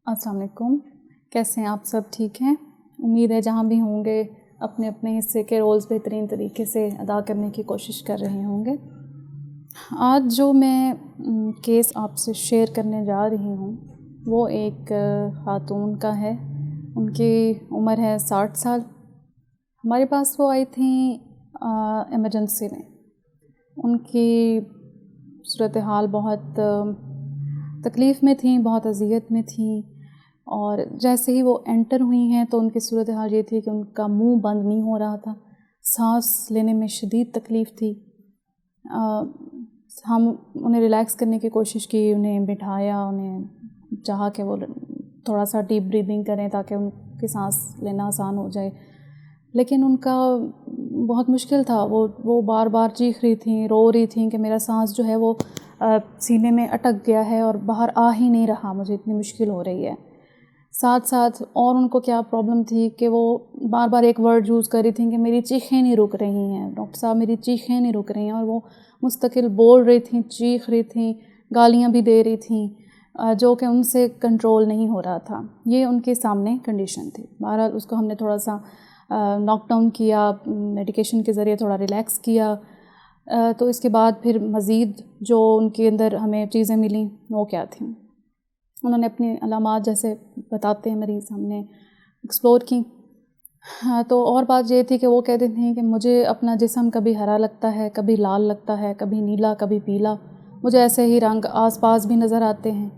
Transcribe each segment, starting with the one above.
अस्सलाम वालेकुम। कैसे हैं आप सब? ठीक हैं? उम्मीद है जहाँ भी होंगे अपने अपने हिस्से के रोल्स बेहतरीन तरीके से अदा करने की कोशिश कर रहे होंगे। आज जो मैं केस आपसे शेयर करने जा रही हूँ वो एक ख़ातून का है। उनकी उम्र है 60 साल। हमारे पास वो आई थी इमरजेंसी में। उनकी सूरत हाल बहुत तकलीफ़ में थी, बहुत अज़ियत में थी, और जैसे ही वो एंटर हुई हैं तो उनकी सूरत हाल ये थी कि उनका मुंह बंद नहीं हो रहा था, सांस लेने में शदीद तकलीफ़ थी। हम उन्हें रिलैक्स करने की कोशिश की, उन्हें बिठाया, उन्हें चाहा कि वो थोड़ा सा डीप ब्रीदिंग करें ताकि उनकी सांस लेना आसान हो जाए, लेकिन उनका बहुत मुश्किल था। वो बार बार चीख रही थी, रो रही थी कि मेरा सांस जो है वो सीने में अटक गया है और बाहर आ ही नहीं रहा, मुझे इतनी मुश्किल हो रही है। साथ साथ और उनको क्या प्रॉब्लम थी कि वो बार बार एक वर्ड यूज़ कर रही थी कि मेरी चीखें नहीं रुक रही हैं, डॉक्टर साहब मेरी चीखें नहीं रुक रही हैं। और वो मुस्तकिल बोल रही थी, चीख रही थी, गालियाँ भी दे रही थी, जो कि उनसे कंट्रोल नहीं हो रहा था। ये उनके सामने कंडीशन थी। बहरहाल उसको हमने थोड़ा सा नॉक डाउन किया, मेडिकेशन के ज़रिए थोड़ा रिलैक्स किया। तो इसके बाद फिर मज़ीद जो उनके अंदर हमें चीज़ें मिली वो क्या थी, उन्होंने अपनी अलामात जैसे बताते हैं मरीज़ हमने एक्सप्लोर की। हाँ, तो और बात ये थी कि वो कहते थे कि मुझे अपना जिस्म कभी हरा लगता है, कभी लाल लगता है, कभी नीला, कभी पीला, मुझे ऐसे ही रंग आसपास भी नज़र आते हैं,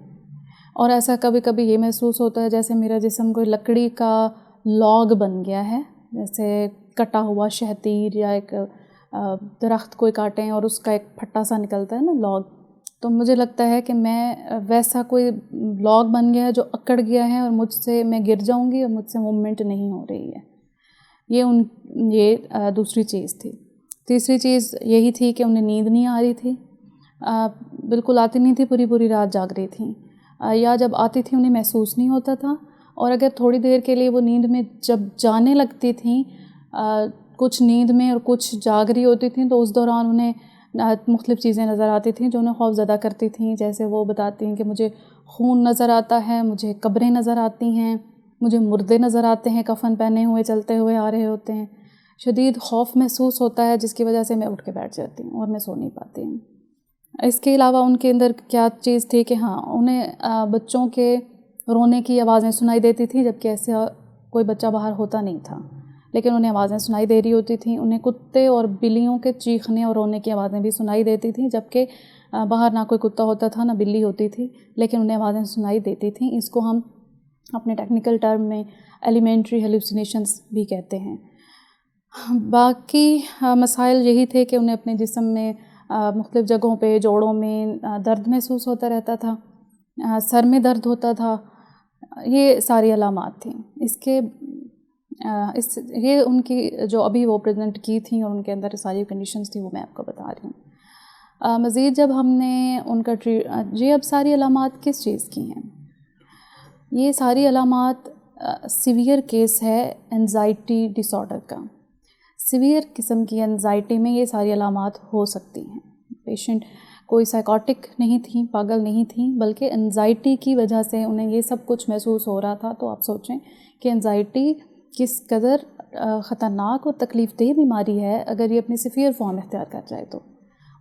और ऐसा कभी कभी ये महसूस होता है जैसे मेरा जिस्म कोई लकड़ी का लॉग बन गया है, जैसे कटा हुआ शहतीर या एक दरख्त कोई काटें और उसका एक फट्टा सा निकलता है ना, लॉग। तो मुझे लगता है कि मैं वैसा कोई लॉग बन गया है जो अकड़ गया है और मुझसे मैं गिर जाऊंगी और मुझसे मूवमेंट नहीं हो रही है। ये दूसरी चीज़ थी। तीसरी चीज़ यही थी कि उन्हें नींद नहीं आ रही थी, बिल्कुल आती नहीं थी, पूरी पूरी रात जाग रही थी, या जब आती थी उन्हें महसूस नहीं होता था, और अगर थोड़ी देर के लिए वो नींद में जब जाने लगती थी, कुछ नींद में और कुछ जाग रही होती थी, तो उस दौरान उन्हें मुख्तलिफ़ चीज़ें नज़र आती थीं जो उन्हें खौफ़ज़दा करती थीं। जैसे वो बताती हैं कि मुझे खून नज़र आता है, मुझे कब्रें नज़र आती हैं, मुझे मुर्दे नज़र आते हैं कफ़न पहने हुए चलते हुए आ रहे होते हैं। शदीद खौफ महसूस होता है जिसकी वजह से मैं उठ के बैठ जाती हूँ और मैं सो नहीं पाती हूँ। इसके अलावा उनके अंदर क्या चीज़ थी कि हाँ, उन्हें बच्चों के रोने की आवाज़ें सुनाई देती थी, जबकि ऐसा कोई बच्चा बाहर होता नहीं था, लेकिन उन्हें आवाज़ें सुनाई दे रही होती थी। उन्हें कुत्ते और बिल्लियों के चीखने और रोने की आवाज़ें भी सुनाई देती थी, जबकि बाहर ना कोई कुत्ता होता था ना बिल्ली होती थी, लेकिन उन्हें आवाज़ें सुनाई देती थीं। इसको हम अपने टेक्निकल टर्म में एलिमेंट्री हेलुसिनेशंस भी कहते हैं। बाकी मसाइल यही थे कि उन्हें अपने जिस्म में मुख्तलिफ़ जगहों पे, जोड़ों में दर्द महसूस होता रहता था, सर में दर्द होता था। ये सारी अलामात थीं। ये उनकी जो अभी वो प्रेजेंट की थी और उनके अंदर सारी कंडीशंस थी वो मैं आपको बता रही हूँ। मज़ीद जब हमने उनका ये अब सारी अलामात किस चीज़ की हैं? ये सारी अलामात सीवियर केस है एंजाइटी डिसऑर्डर का। सीवियर किस्म की एंजाइटी में ये सारी अलामात हो सकती हैं। पेशेंट कोई साइकोटिक नहीं थी, पागल नहीं थी, बल्कि एंजाइटी की वजह से उन्हें ये सब कुछ महसूस हो रहा था। तो आप सोचें कि एंजाइटी किस कदर ख़तरनाक और तकलीफ़देह बीमारी है अगर ये अपनी सीवियर फॉर्म इख्तियार कर जाए तो।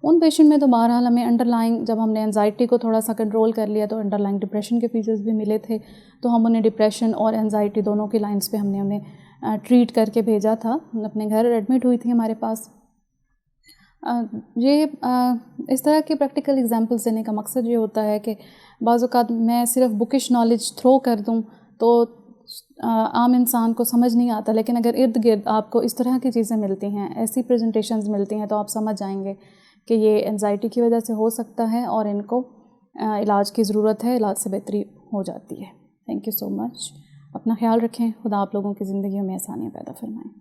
उन पेशेंट में तो बहरहाल हमें अंडरलाइंग, जब हमने एंजाइटी को थोड़ा सा कंट्रोल कर लिया तो अंडरलाइंग डिप्रेशन के फीचर्स भी मिले थे, तो हम उन्हें डिप्रेशन और एंजाइटी दोनों की लाइंस पे हमने उन्हें ट्रीट करके भेजा था। अपने घर एडमिट हुई थी हमारे पास। इस तरह के प्रैक्टिकल एग्जांपल्स देने का मकसद ये होता है कि बाज़ औक़ात मैं सिर्फ बुकिश नॉलेज थ्रो कर दूं तो आम इंसान को समझ नहीं आता, लेकिन अगर इर्द गिर्द आपको इस तरह की चीज़ें मिलती हैं, ऐसी प्रेजेंटेशंस मिलती हैं, तो आप समझ जाएंगे कि ये एंजाइटी की वजह से हो सकता है और इनको इलाज की ज़रूरत है, इलाज से बेहतरी हो जाती है। Thank you so much. अपना ख्याल रखें। खुदा आप लोगों की ज़िंदगियों में आसानियाँ पैदा फरमाएँ।